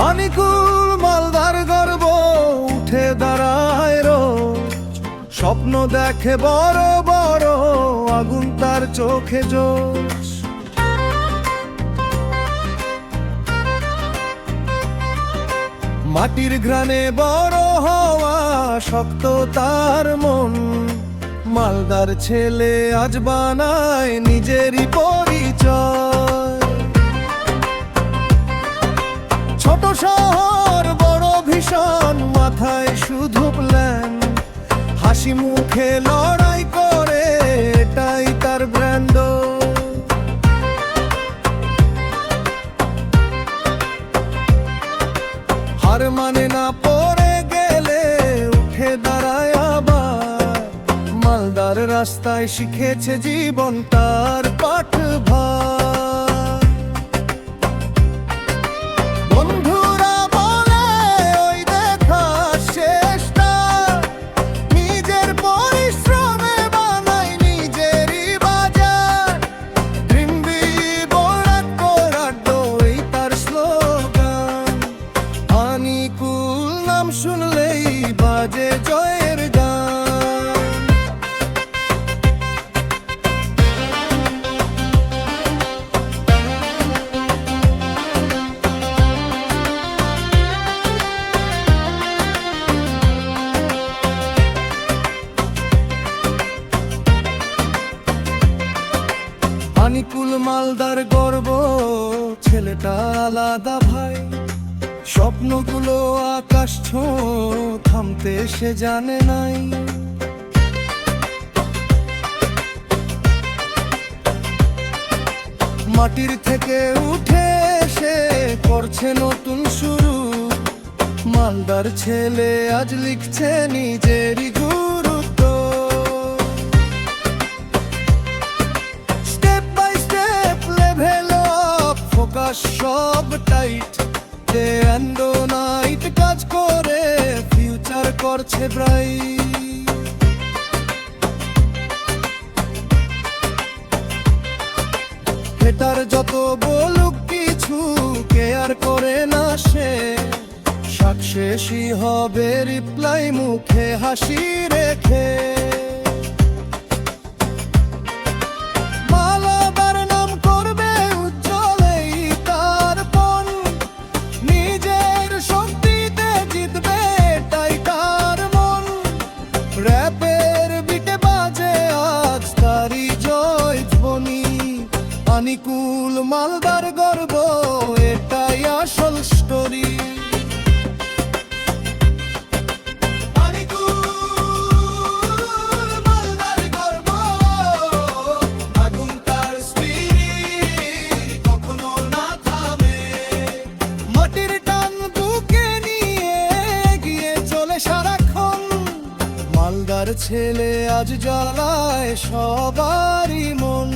আনিকুল মালদার গর্ব উঠে দাঁড়ায় রোজ, স্বপ্ন দেখে বড় বড়, আগুন তার চোখে জোশ। মাটির ঘ্রাণে বড় হওয়া শক্ত তার মন, মালদার ছেলে আজ বানায় নিজেরই পরিচয়। ছোট শহর বড় ভীষণ, মাথায় শুধু প্ল্যান, হাসি মুখে লড়াই করে, এটাই তার ব্র্যান্ড। হার মানে না, পড়ে গেলে উঠে দাঁড়ায় আবার, মালদার রাস্তায় শিখেছে জীবন তার পাঠভার। বন্ধুরা বলে ওই দেখা শেষটা, নিজের পরিশ্রমে বানাই নিজেরই বাজার। ড্রিম বি বড় করাড্ডো, এই তার স্লোগান। আনিকুল নাম শুনলেই বাজে জয়ের গান। আনিকুল মালদার গর্ব, ছেলেটা আলাদা ভাই। স্বপ্নগুলো আকাশ ছোঁয়, থামতে সে জানে নাই। মাটির থেকে উঠে সে করছে নতুন শুরু, মালদার ছেলে আজ লিখছে নিজেরই গুরুত্ব। Step by step level up, focus সব টাইট, ডে অ্যান্ড নাইট কাজ করে ফিউচার করছে ব্রাইট। হেটার যত বলুক কিছু কেয়ার করে না সে, সাকসেসই হবে রিপ্লাই মুখে হাসি রেখে। মালাবার নাম করবে উজ্জ্বল এই তার পণ, নিজের শক্তিতে জিতবে এটাই তার মন। র‍্যাপের বিটে বাজে আজ তারই জয় ধ্বনি, আনিকুল মালদার গর্ব, এটাই আসল স্টোরি। মালদার ছেলে আজ জ্বালায় সবারই মন।